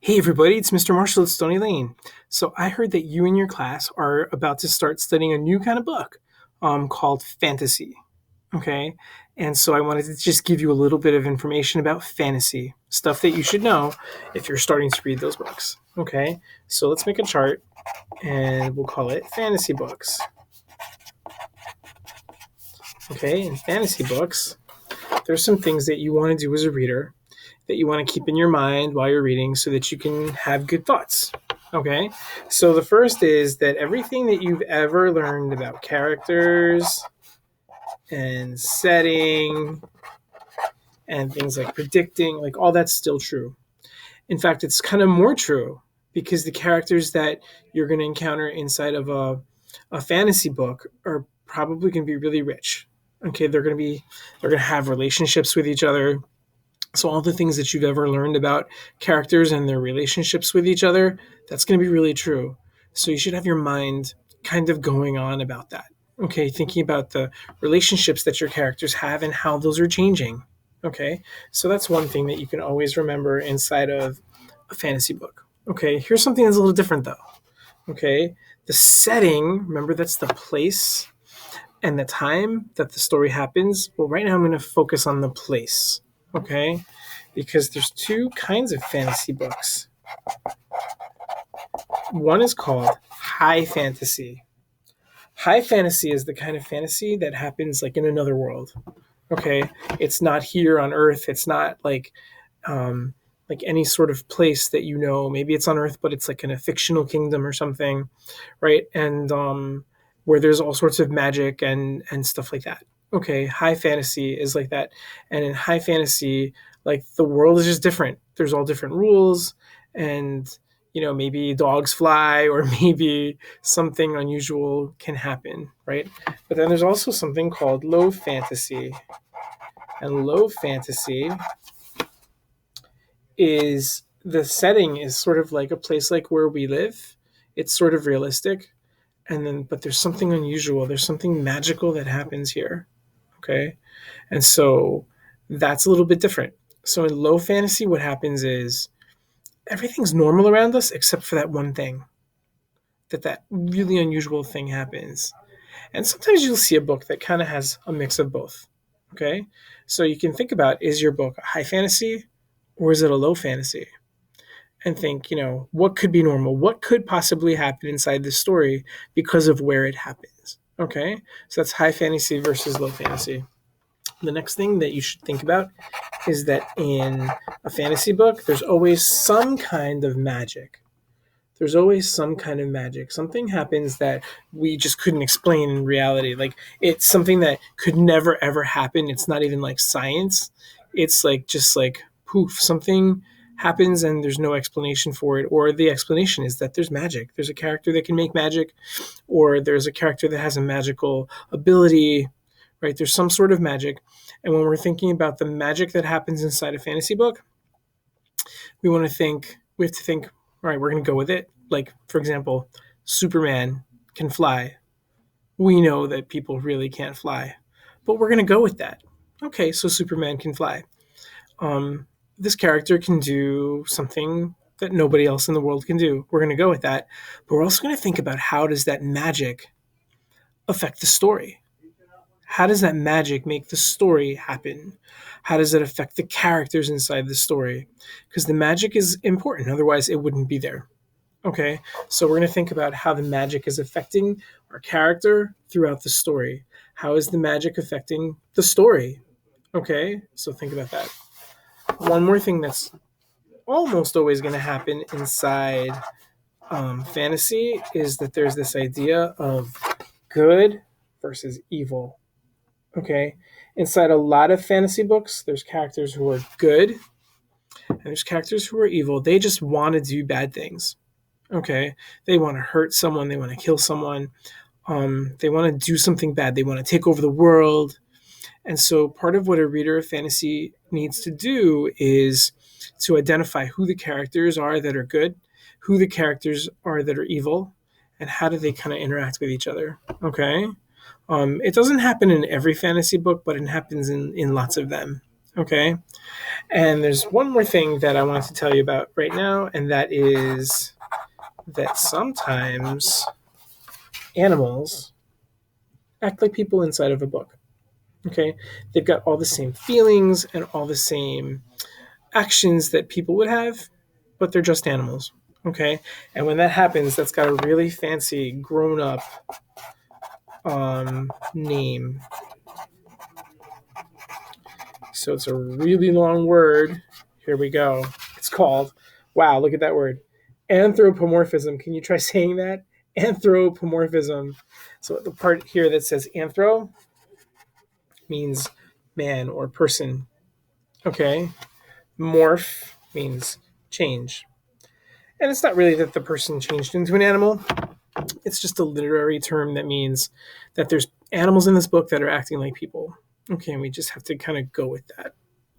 Hey everybody, it's Mr. Marshall at Stony Lane. So I heard that you and your class are about to start studying a new kind of book called fantasy. Okay. And so I wanted to just give you a little bit of information about fantasy, stuff that you should know if you're starting to read those books. Okay. So let's make a chart and we'll call it fantasy books. Okay. In fantasy books, there's some things that you want to do as a reader that you want to keep in your mind while you're reading so that you can have good thoughts. Okay, so the first is that everything that you've ever learned about characters and setting and things like predicting, like all that's still true. In fact, it's kind of more true because the characters that you're going to encounter inside of a fantasy book are probably going to be really rich. Okay, they're going to have relationships with each other. So all the things that you've ever learned about characters and their relationships with each other, that's going to be really true. So you should have your mind kind of going on about that. Okay, thinking about the relationships that your characters have and how those are changing. Okay, so that's one thing that you can always remember inside of a fantasy book. Okay, here's something that's a little different though. Okay, the setting, remember that's the place and the time that the story happens. Well, right now I'm going to focus on the place. Okay, because there's two kinds of fantasy books. One is called high fantasy. High fantasy is the kind of fantasy that happens like in another world. Okay, it's not here on Earth. It's not like any sort of place that you know. Maybe it's on Earth, but it's like in a fictional kingdom or something, right? And where there's all sorts of magic and stuff like that. Okay, high fantasy is like that, and in high fantasy, like the world is just different. There's all different rules, and maybe dogs fly, or maybe something unusual can happen, right? But then there's also something called low fantasy, and low fantasy is the setting is sort of like a place like where we live. It's sort of realistic, and then but there's something unusual. There's something magical that happens here. Okay, and so that's a little bit different. So in low fantasy, what happens is everything's normal around us except for that one thing. That really unusual thing happens. And sometimes you'll see a book that kind of has a mix of both. Okay, so you can think about, is your book a high fantasy or is it a low fantasy? And think, what could be normal? What could possibly happen inside this story because of where it happens? Okay, so that's high fantasy versus low fantasy. The next thing that you should think about is that in a fantasy book, there's always some kind of magic. There's always some kind of magic. Something happens that we just couldn't explain in reality. Like it's something that could never ever happen. It's not even like science. It's like just like poof, something happens and there's no explanation for it. Or the explanation is that there's magic. There's a character that can make magic, or there's a character that has a magical ability, right? There's some sort of magic. And when we're thinking about the magic that happens inside a fantasy book, we have to think, all right, we're going to go with it. Like, for example, Superman can fly. We know that people really can't fly, but we're going to go with that. Okay, so Superman can fly. This character can do something that nobody else in the world can do. We're going to go with that, but we're also going to think about how does that magic affect the story? How does that magic make the story happen? How does it affect the characters inside the story? Because the magic is important, otherwise it wouldn't be there. Okay, so we're going to think about how the magic is affecting our character throughout the story. How is the magic affecting the story? Okay, so think about that. One more thing that's almost always going to happen inside fantasy is that there's this idea of good versus evil. Okay, inside a lot of fantasy books, there's characters who are good and there's characters who are evil. They just want to do bad things. Okay, they want to hurt someone, they want to kill someone, they want to do something bad, they want to take over the world. And so part of what a reader of fantasy needs to do is to identify who the characters are that are good, who the characters are that are evil, and how do they kind of interact with each other. Okay, it doesn't happen in every fantasy book, but it happens in lots of them. Okay. And there's one more thing that I wanted to tell you about right now, and that is that sometimes animals act like people inside of a book. Okay. They've got all the same feelings and all the same actions that people would have, but they're just animals. Okay. And when that happens, that's got a really fancy grown up name. So it's a really long word. Here we go. It's called, wow, look at that word, anthropomorphism. Can you try saying that? Anthropomorphism. So the part here that says anthro means man or person. Okay. Morph means change. And it's not really that the person changed into an animal. It's just a literary term that means that there's animals in this book that are acting like people. Okay, and we just have to kind of go with that.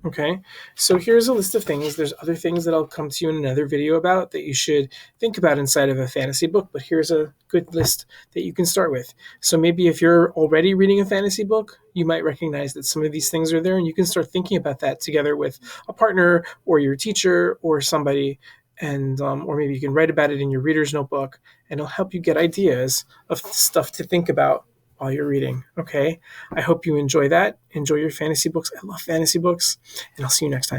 Okay, so here's a list of things. There's other things that I'll come to you in another video about that you should think about inside of a fantasy book, but here's a good list that you can start with. So maybe if you're already reading a fantasy book, you might recognize that some of these things are there, and you can start thinking about that together with a partner or your teacher or somebody, and or maybe you can write about it in your reader's notebook, and it'll help you get ideas of stuff to think about while you're reading. Okay, I hope you enjoy that. Enjoy your fantasy books. I love fantasy books, and I'll see you next time.